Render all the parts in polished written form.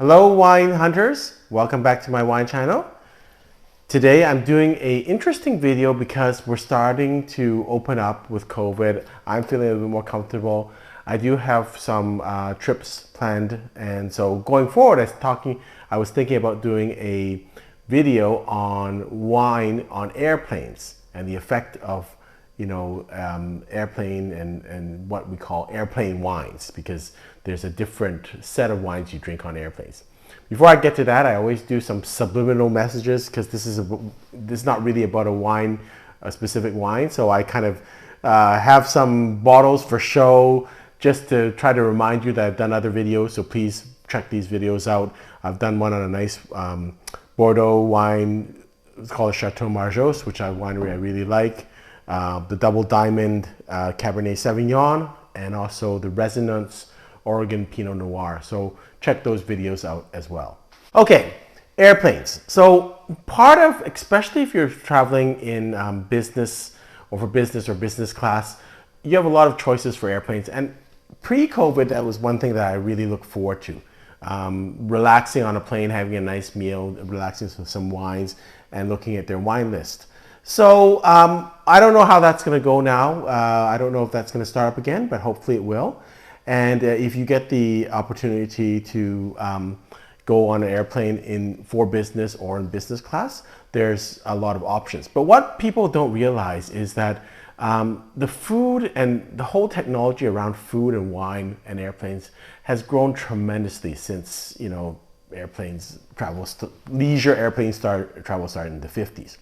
Hello wine hunters, welcome back to my wine channel. Today I'm doing an interesting video because we're starting to open up with COVID. I'm feeling a little more comfortable. I do have some trips planned, and so going forward I was thinking about doing a video on wine on airplanes and the effect of airplane and what we call airplane wines, because there's a different set of wines you drink on airplanes. Before I get to that, I always do some subliminal messages because this is not really about a specific wine. So I kind of have some bottles for show just to try to remind you that I've done other videos. So please check these videos out. I've done one on a nice Bordeaux wine. It's called Chateau Margaux, which is a winery I really like. The Double Diamond Cabernet Sauvignon, and also the Resonance Oregon Pinot Noir. So check those videos out as well. Okay, airplanes. So part of, especially if you're traveling in business or for business or business class, you have a lot of choices for airplanes. And pre-COVID, that was one thing that I really look forward to. Relaxing on a plane, having a nice meal, relaxing with some wines, and looking at their wine list. So I don't know how that's going to go now. I don't know if that's going to start up again, but hopefully it will. And if you get the opportunity to go on an airplane for business or in business class, there's a lot of options. But what people don't realize is that the food and the whole technology around food and wine and airplanes has grown tremendously since leisure airplane travel started in the 50s.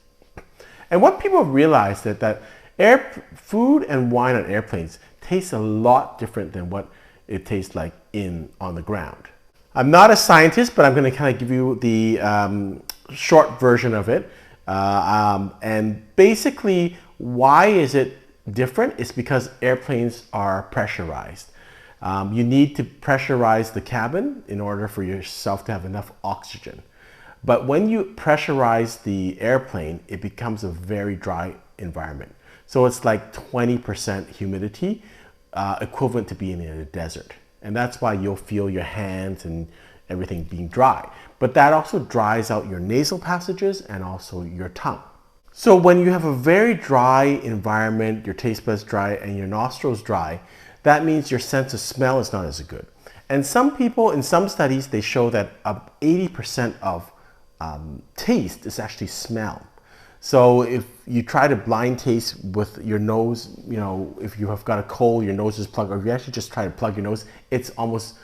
And what people realize that food and wine on airplanes tastes a lot different than what it tastes like on the ground. I'm not a scientist, but I'm going to kind of give you the short version of it. And basically, why is it different? It's because airplanes are pressurized. You need to pressurize the cabin in order for yourself to have enough oxygen. But when you pressurize the airplane, it becomes a very dry environment. So it's like 20% humidity, equivalent to being in a desert. And that's why you'll feel your hands and everything being dry. But that also dries out your nasal passages and also your tongue. So when you have a very dry environment, your taste buds dry and your nostrils dry, that means your sense of smell is not as good. And some people, in some studies, they show that 80% of taste is actually smell. So if you try to blind taste with your nose, if you have got a cold, your nose is plugged, or if you actually just try to plug your nose, it's almost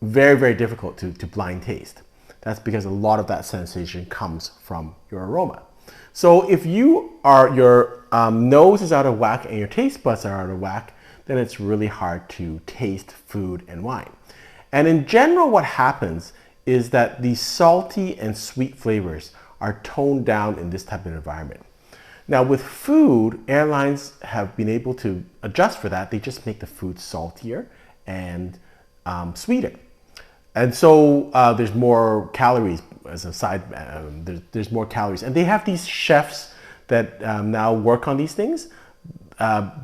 very, very difficult to blind taste. That's because a lot of that sensation comes from your aroma. So if your nose is out of whack and your taste buds are out of whack, then it's really hard to taste food and wine. And in general, what happens is that the salty and sweet flavors are toned down in this type of environment. Now with food, airlines have been able to adjust for that. They just make the food saltier and sweeter. And so there's more calories as a side, there's more calories. And they have these chefs that now work on these things.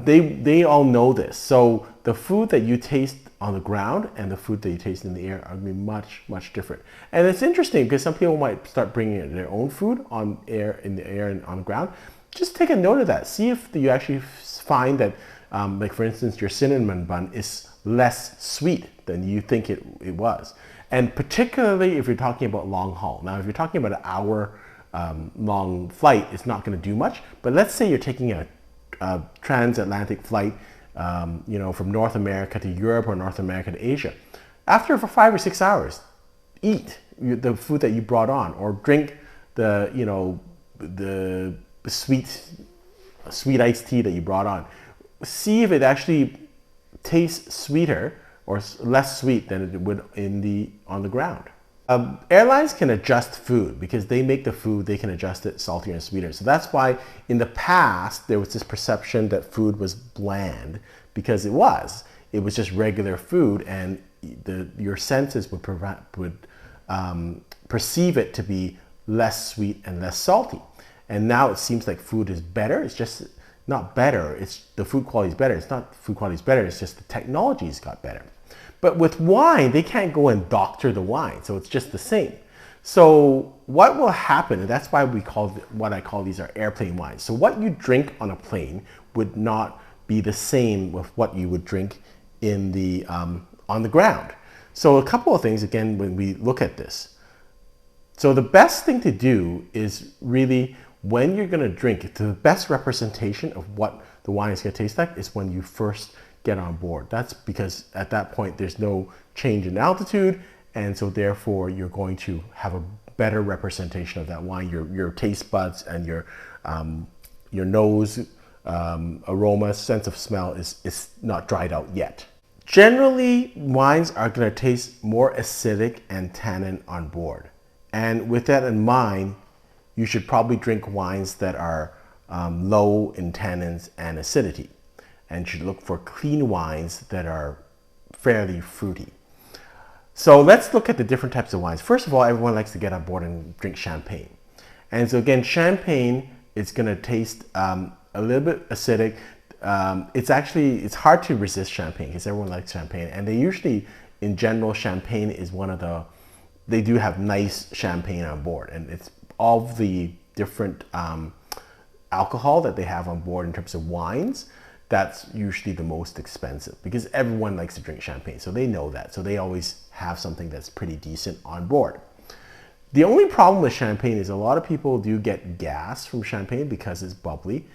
They all know this. So the food that you taste on the ground and the food that you taste in the air are going to be much, much different. And it's interesting because some people might start bringing their own food in the air and on the ground. Just take a note of that. See if you actually find that, like for instance, your cinnamon bun is less sweet than you think it was. And particularly if you're talking about long haul. Now, if you're talking about an hour long flight, it's not going to do much. But let's say you're taking a transatlantic flight, from North America to Europe or North America to Asia. After for 5 or 6 hours, eat the food that you brought on, or drink the sweet iced tea that you brought on. See if it actually tastes sweeter or less sweet than it would on the ground. Airlines can adjust food because they make the food, they can adjust it saltier and sweeter. So that's why in the past there was this perception that food was bland, because it was just regular food, and your senses would perceive it to be less sweet and less salty. And now it seems like food is better. It's just not better. It's the food quality is better. It's not food quality is better. It's just the technology's got better. But with wine, they can't go and doctor the wine, so it's just the same. So what will happen, and that's why we call what I call these are airplane wines. So what you drink on a plane would not be the same with what you would drink in the on the ground. So a couple of things again when we look at this. So the best thing to do is really when you're going to drink it, the best representation of what the wine is going to taste like is when you first get on board. That's because at that point there's no change in altitude, and so therefore you're going to have a better representation of that wine. Your taste buds and your nose aroma, sense of smell is not dried out yet. Generally, wines are going to taste more acidic and tannin on board. And with that in mind, you should probably drink wines that are low in tannins and acidity, and should look for clean wines that are fairly fruity. So let's look at the different types of wines. First of all, everyone likes to get on board and drink champagne. And so again, champagne is going to taste a little bit acidic. It's hard to resist champagne because everyone likes champagne, and they usually, in general, champagne is they do have nice champagne on board, and it's all the different alcohol that they have on board in terms of wines. That's usually the most expensive because everyone likes to drink champagne, so they know that. So they always have something that's pretty decent on board. The only problem with champagne is a lot of people do get gas from champagne because it's bubbly.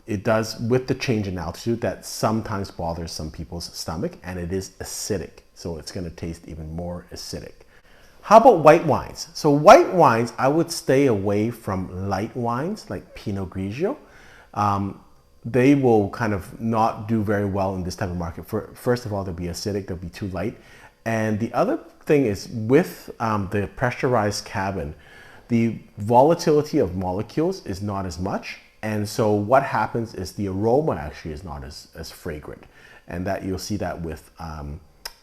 It does, with the change in altitude, that sometimes bothers some people's stomach, and it is acidic. So it's going to taste even more acidic. How about white wines? So white wines, I would stay away from light wines like Pinot Grigio. They will kind of not do very well in this type of market. First of all, they'll be acidic, they'll be too light. And the other thing is with the pressurized cabin, the volatility of molecules is not as much. And so what happens is the aroma actually is not as fragrant. And that you'll see that with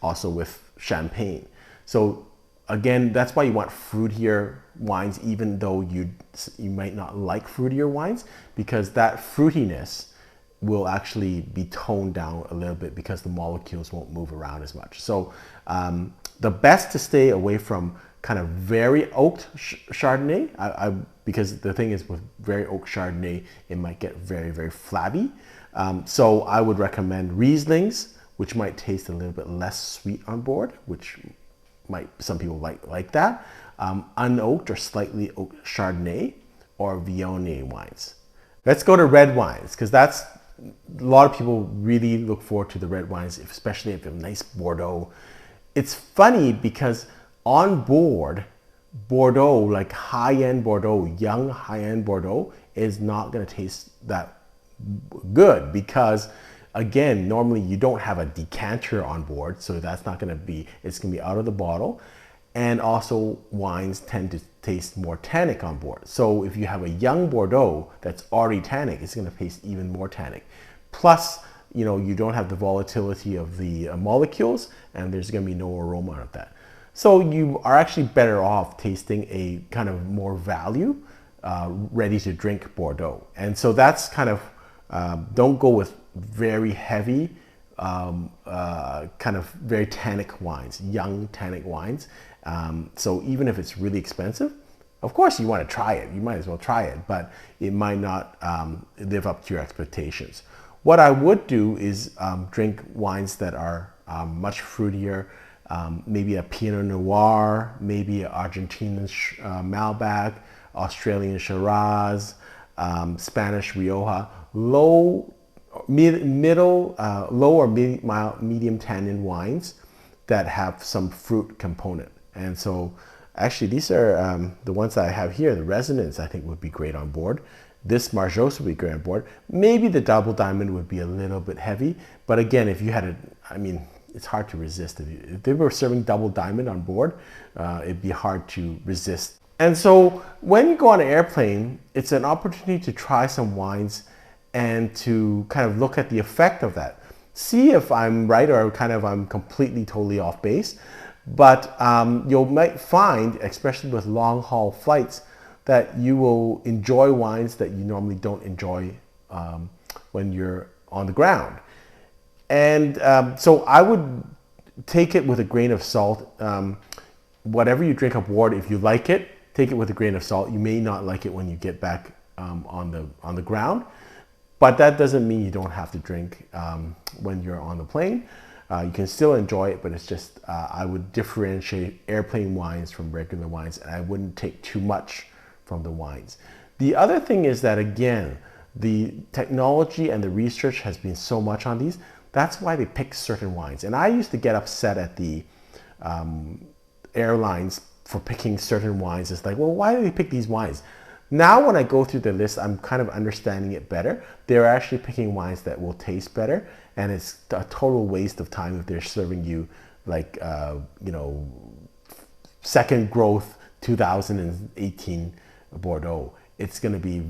also with champagne. So again, that's why you want fruitier wines, even though you might not like fruitier wines, because that fruitiness will actually be toned down a little bit because the molecules won't move around as much. So the best to stay away from kind of very oaked Chardonnay, because the thing is with very oaked Chardonnay, it might get very, very flabby. So I would recommend Rieslings, which might taste a little bit less sweet on board, which some people like that. Unoaked or slightly oaked Chardonnay or Viognier wines. Let's go to red wines, because that's a lot of people really look forward to the red wines, especially if you have nice Bordeaux. It's funny because on board, Bordeaux, like high-end Bordeaux, young high-end Bordeaux, is not going to taste that good because, again, normally you don't have a decanter on board, so that's not going to be, it's going to be out of the bottle. And also wines tend to taste more tannic on board. So if you have a young Bordeaux that's already tannic, it's going to taste even more tannic. Plus, you don't have the volatility of the molecules, and there's going to be no aroma out of that. So you are actually better off tasting a kind of more value, ready to drink Bordeaux. And so that's kind of, don't go with very heavy, kind of very tannic wines, young tannic wines. So even if it's really expensive, of course you want to try it. You might as well try it, but it might not live up to your expectations. What I would do is drink wines that are much fruitier, maybe a Pinot Noir, maybe an Argentinian Malbec, Australian Shiraz, Spanish Rioja, low or medium tannin wines that have some fruit component. And so actually these are the ones that I have here. The Resonance I think would be great on board. This Marjos would be great on board. Maybe the Double Diamond would be a little bit heavy, but again, if you had it's hard to resist. If they were serving Double Diamond on board, it'd be hard to resist. And so when you go on an airplane, it's an opportunity to try some wines and to kind of look at the effect of that. See if I'm right or I'm completely, totally off base. But you might find, especially with long haul flights, that you will enjoy wines that you normally don't enjoy when you're on the ground. And so I would take it with a grain of salt. Whatever you drink aboard, if you like it, take it with a grain of salt. You may not like it when you get back on the ground, but that doesn't mean you don't have to drink when you're on the plane. You can still enjoy it, but it's just I would differentiate airplane wines from regular wines, and I wouldn't take too much from the wines. The other thing is that, again, the technology and the research has been so much on these. That's why they pick certain wines. And I used to get upset at the airlines for picking certain wines. It's like, well, why do they pick these wines? Now when I go through the list, I'm kind of understanding it better. They're actually picking wines that will taste better, and it's a total waste of time if they're serving you like, you know, second growth 2018 Bordeaux. It's going to be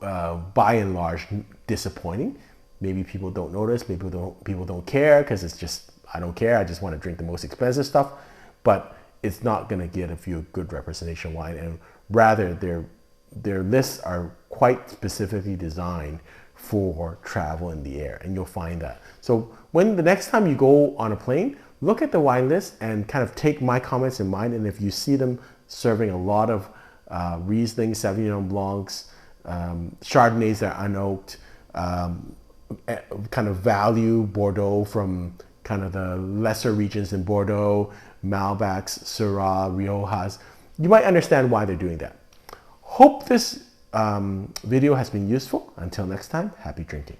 by and large disappointing. Maybe people don't notice, maybe people don't care because it's just, I don't care, I just want to drink the most expensive stuff, but it's not going to give you a good representation wine, and rather their lists are quite specifically designed for travel in the air, and you'll find that. So when the next time you go on a plane, look at the wine list and kind of take my comments in mind, and if you see them serving a lot of Riesling, Sauvignon Blancs, Chardonnays that are unoaked, kind of value Bordeaux from kind of the lesser regions in Bordeaux, Malbecs, Syrah, Riojas, you might understand why they're doing that. Hope this video has been useful. Until next time, happy drinking.